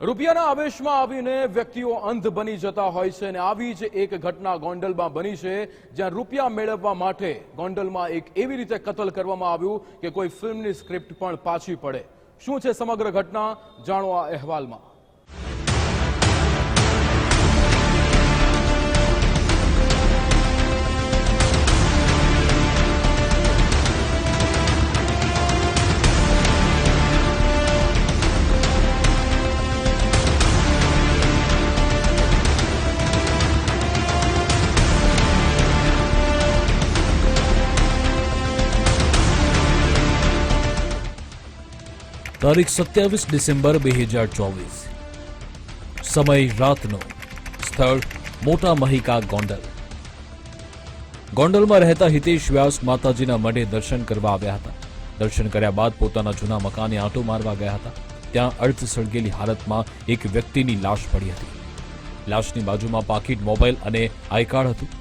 રૂપિયાના આવેશમાં આવીને વ્યક્તિઓ અંધ બની જતા હોય છે અને આવી જ એક ઘટના ગોંડલમાં બની છે, જ્યાં રૂપિયા મેળવવા માટે ગોંડલમાં એક એવી રીતે કતલ કરવામાં આવ્યું કે કોઈ ફિલ્મની સ્ક્રિપ્ટ પણ પાછી પડે. શું છે સમગ્ર ઘટના, જાણો આ અહેવાલમાં. તારીખ 27 ડિસેમ્બર 2024, સમય રાતનો, સ્થળ મોટા મહિકા ગોંડલ. ગોંડલમાં રહેતા હિતેશ વ્યાસ માતાજીના મઢે દર્શન કરવા આવ્યા હતા. દર્શન કર્યા બાદ પોતાના જૂના મકાને આંટો મારવા ગયા હતા. ત્યાં અર્ધ સળગેલી હાલતમાં એક વ્યક્તિની લાશ પડી હતી. લાશની બાજુમાં પાકીટ, મોબાઈલ અને આઈ કાર્ડ હતું.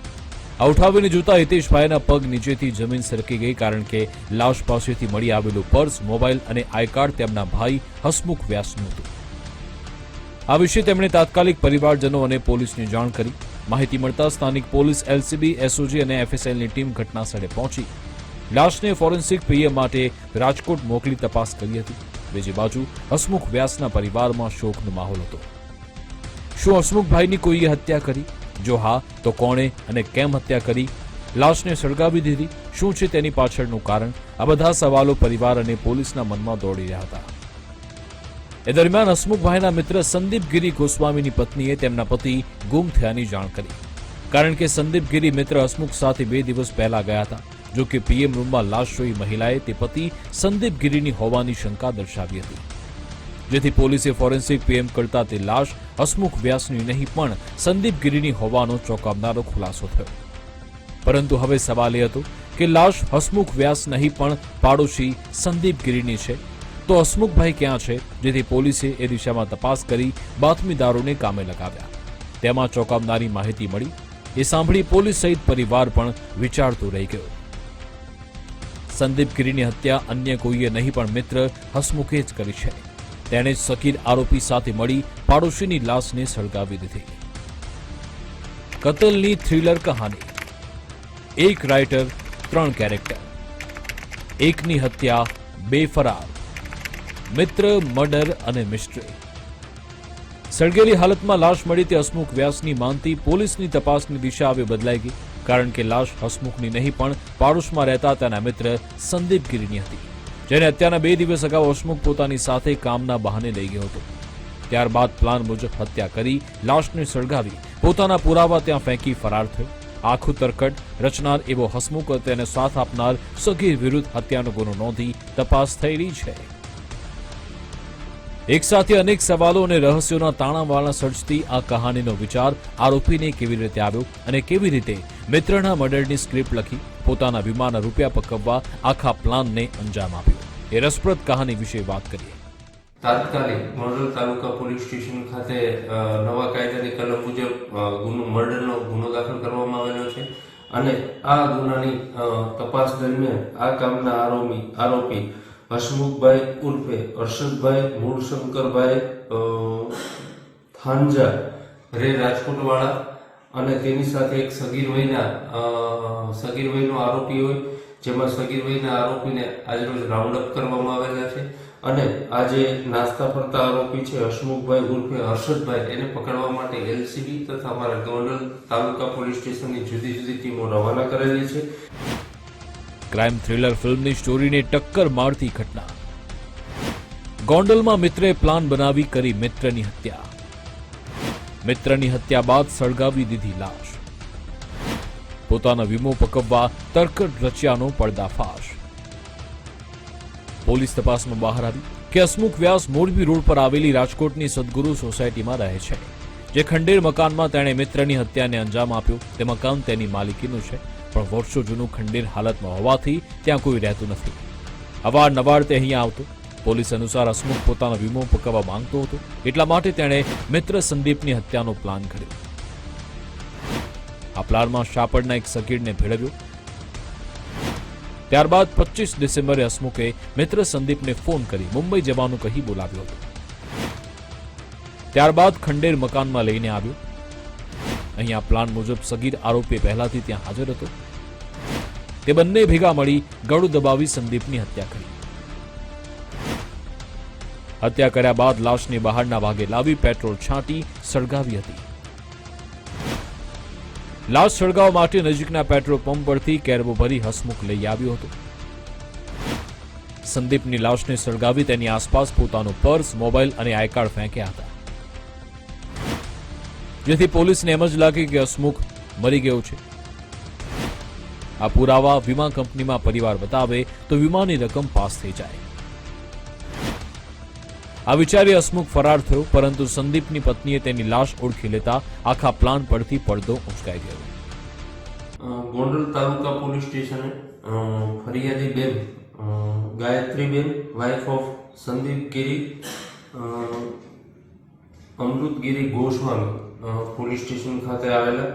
આ ઉઠાવીને જોતા હિતેશભાઈના પગ નીચેથી જમીન સરકી ગઈ, કારણ કે લાશ પાસેથી મળી આવેલું પર્સ, મોબાઈલ અને આઈ કાર્ડ તેમના ભાઈ હસમુખ વ્યાસનું હતું. આ વિશે તેમણે તાત્કાલિક પરિવારજનો અને પોલીસને જાણ કરી. માહિતી મળતા સ્થાનિક પોલીસ, એલસીબી, એસઓજી અને એફએસએલની ટીમ ઘટના સ્થળે પહોંચી લાશને ફોરેન્સિક પીએમ માટે રાજકોટ મોકલી તપાસ કરી હતી. બીજી બાજુ હસમુખ વ્યાસના પરિવારમાં શોકનો માહોલ હતો. શું હસમુખભાઈની કોઈએ હત્યા કરી? જો હા, તો કોણે અને કેમ હત્યા કરી? લાશને સળગાવી દીધી? શું છે તેની પાછળનું કારણ? આ બધા સવાલો પરિવાર અને પોલીસના મનમાં દોડી રહ્યા હતા. એ દરમિયાન હસમુખભાઈના મિત્ર સંદીપ ગિરી ગોસ્વામીની પત્નીએ તેમના પતિ ગુમ થયાની જાણ કરી, કારણ કે સંદીપ ગિરી મિત્ર હસમુખ સાથે 2 દિવસ પહેલા ગયા હતા. જો કે પીએમ રૂમમાં લાશ જોઈ મહિલાએ તે પતિ સંદીપ ગિરીની હોવાની શંકા દર્શાવી હતી, જેથી પોલીસે ફોરેન્સિક પીએમ કરતા તે લાશ હસમુખ વ્યાસની નહીં પણ સંદીપ ગિરીની હોવાનો ચોંકાવનારો ખુલાસો થયો. પરંતુ હવે સવાલ એ હતો કે લાશ હસમુખ વ્યાસ નહીં પણ પાડોશી સંદીપ ગિરીની છે, તો હસમુખભાઈ ક્યાં છે? જેથી પોલીસે એ દિશામાં તપાસ કરી બાતમીદારોને કામે લગાવ્યા. તેમાં ચોંકાવનારી માહિતી મળી. એ સાંભળી પોલીસ સહિત પરિવાર પણ વિચારતો રહી ગયો. સંદીપ ગિરીની હત્યા અન્ય કોઈએ નહીં પણ મિત્ર હસમુખે જ કરી છે. તેણે સકીર આરોપી સાથે મળી પાડોશીની લાશને સળગાવી દીધી. કતલની થ્રિલર કહાની. એક રાઇટર, 3 કેરેક્ટર, એકની હત્યા, 2 ફરાર, મિત્ર, મર્ડર અને મિસ્ટ્રી. સળગેલી હાલતમાં લાશ મળી તે હસમુખ વ્યાસની માનતી પોલીસની તપાસની દિશા હવે બદલાઈ ગઈ, કારણ કે લાશ હસમુખની નહીં પણ પાડોશમાં રહેતા તેના મિત્ર સંદીપ ગિરીની હતી, જેને હત્યાના 2 દિવસ અગાઉ હસમુખ પોતાની સાથે કામના બહાને લઈ ગયો હતો. ત્યારબાદ પ્લાન મુજબ હત્યા કરી લાશને સળગાવી પોતાના પુરાવા ત્યાં ફેંકી ફરાર થયો. આખું તરકટ રચનાર એવો હસમુખ તેને સાથ આપનાર સગીર વિરુદ્ધ હત્યાનો ગુનો નોંધી તપાસ થઈ રહી છે. એક સાથે અનેક સવાલો અને રહસ્યોના તાણાવાળા સર્જતી આ કહાનીનો વિચાર આરોપીને કેવી રીતે આવ્યો અને કેવી રીતે મિત્રના મર્ડરની સ્ક્રિપ્ટ લખી પોતાના વીમાના રૂપિયા પકવવા આખા પ્લાનને અંજામ આપ્યો, એ રસપ્રદ કહાની વિશે વાત કરીએ. તાત્કાલિક ગોંડલ તાલુકા પોલીસ સ્ટેશન ખાતે નવા કાયદાની કલમ મુજબ મર્ડરનો ગુનો દાખલ કરવામાં આવેલો છે અને આ ગુનાની તપાસ દરમિયાન આ કામના આરોપી હસમુખભાઈ ઉર્ફે હર્ષદભાઈ મૂળશંકરભાઈ થાંજા રે રાજકોટવાળા અને તેની સાથે એક સગીર વયનો આરોપી હોય, જેમાં સગીર વયના આરોપીને આજરોજ રાઉન્ડ અપ કરવામાં આવેલા છે અને આજે નાસ્તા ફરતા આરોપી છે હસમુખભાઈ ઉર્ફે હર્ષદભાઈ, એને પકડવા માટે એલસીબી તથા અમારા ગોંડલ તાલુકા પોલીસ સ્ટેશનની જુદી જુદી ટીમો રવાના કરેલી છે. ક્રાઇમ થ્રિલર ફિલ્મની સ્ટોરીને ટક્કર મારતી ઘટના. ગોંડલમાં મિત્રે પ્લાન બનાવી કરી મિત્રની હત્યા. મિત્રની હત્યા બાદ સળગાવી દીધી લાશ. પોતાનો વીમો પકવવા તરકટ રચ્યાનો પર્દાફાશ. પોલીસ તપાસમાં બહાર આવી કે હસમુખ વ્યાસ મોરબી રોડ પર આવેલી રાજકોટની સદગુરુ સોસાયટીમાં રહે છે. જે ખંડેર મકાનમાં તેણે મિત્રની હત્યાને અંજામ આપ્યો તે મકાન તેની માલિકીનું છે, પણ વર્ષો જૂનું ખંડેર હાલતમાં હોવાથી ત્યાં કોઈ રહેતું નથી. અવારનવાર તે અહીંયા આવતો. પોલીસ અનુસાર હસમુખ પોતાનો વીમો પકવવા માંગતો હતો, એટલા માટે તેણે મિત્ર સંદીપની હત્યાનો પ્લાન કર્યો. આ પ્લાનમાં શાપડના એક સગીરને ભેળવ્યો. ત્યારબાદ 25 ડિસેમ્બરે હસમુખે મિત્ર સંદીપને ફોન કરી મુંબઈ જવાનું કહી બોલાવ્યો હતો. ત્યારબાદ ખંડેર મકાનમાં લઈને આવ્યો. અહીંયા પ્લાન મુજબ સગીર આરોપી પહેલાથી ત્યાં હાજર હતો. તે બંને ભેગા મળી ગળું દબાવી સંદીપની હત્યા કરી. હત્યા કર્યા બાદ લાશને બહારના ભાગે લાવી પેટ્રોલ છાંટી સળગાવી હતી. લાશ સળગાવવા માટે નજીકના પેટ્રોલ પંપ પરથી કેરબો ભરી હસમુખ લઈ આવ્યો હતો. સંદીપની લાશને સળગાવી તેની આસપાસ પોતાનું પર્સ, મોબાઈલ અને આઈ કાર્ડ ફેંક્યા હતા, જેથી પોલીસને એમ જ લાગે કે હસમુખ મરી ગયો છે. આ પુરાવા વીમા કંપનીમાં પરિવાર બતાવે તો વીમાની રકમ પાસ થઈ જાય. આ વિચારી હસમુખ ફરાર થયો, પરંતુ સંદીપની પત્નીએ તેની લાશ ઓળખી લેતા આખા પ્લાન પરથી પડદો ઉંચકાઈ ગયો. ગોંડલ તાલુકા પોલીસ સ્ટેશને ફરિયાદી બેન ગાયત્રીબેન wife of Sandeep Giri Amrutgiri Goswami police station ખાતે આવેલા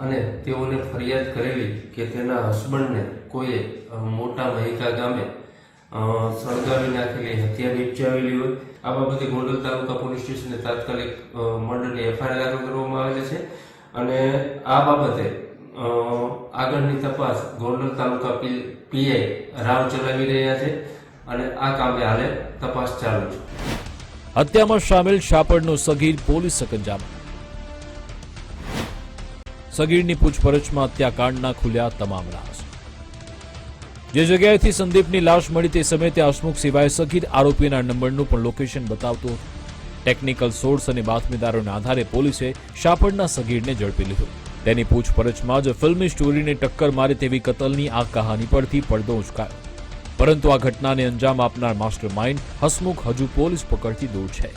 અને તેઓને ફરિયાદ કરેલી કે તેના હસબન્ડને કોઈએ મોટા મહિકા ગામે સળગાવી નાખેલી હત્યા નિપજાવેલી હોય. આ બાબતે ગોંડલ તાલુકા પોલીસ સ્ટેશને તાત્કાલિક મર્ડરની એફઆઈઆર દાખલ કરવામાં આવેલી છે અને આ બાબતે આગળની તપાસ ગોંડલ તાલુકા પીઆઈ રાવ ચલાવી રહ્યા છે અને આ કામે હાલે તપાસ ચાલુ છે. હત્યામાં સામેલ શાપરનો સગીર પોલીસ સકંજામાં. સગીરની પૂછપરછમાં હત્યાકાંડના ખુલ્યા તમામ રાઝ. જે જગ્યાએથી સંદીપની લાશ મળી તે સમયે ત્યાં હસમુખ સિવાય સગીર આરોપીના નંબરનું પણ લોકેશન બતાવતું હતું. ટેકનિકલ સોર્સ અને બાતમીદારોના આધારે પોલીસે શાપરના સગીરને ઝડપી લીધો. તેની પૂછપરછમાં જ ફિલ્મી સ્ટોરીને ટક્કર મારે તેવી કતલની આ કહાની પરથી પડદો ઉંચકાયો. પરંતુ આ ઘટનાને અંજામ આપનાર માસ્ટર માઇન્ડ હસમુખ હજુ પોલીસ પકડથી દૂર છે.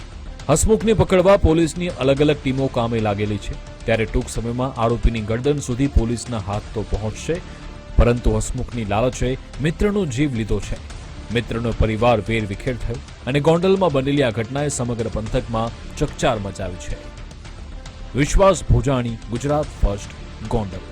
હસમુખને પકડવા પોલીસની અલગ અલગ ટીમો કામે લાગેલી છે. ત્યારે ટૂંક સમયમાં આરોપીની ગરદન સુધી પોલીસના હાથ તો પહોંચશે, પરંતુ હસમુખની લાલચે મિત્રનો જીવ લીધો છે. મિત્રનો પરિવાર વેરવિખેર થયો અને ગોંડલમાં બનેલી આ ઘટનાએ સમગ્ર પંથકમાં ચકચાર મચાવી છે. વિશ્વાસ ભોજાણી, ગુજરાત ફર્સ્ટ, ગોંડલ.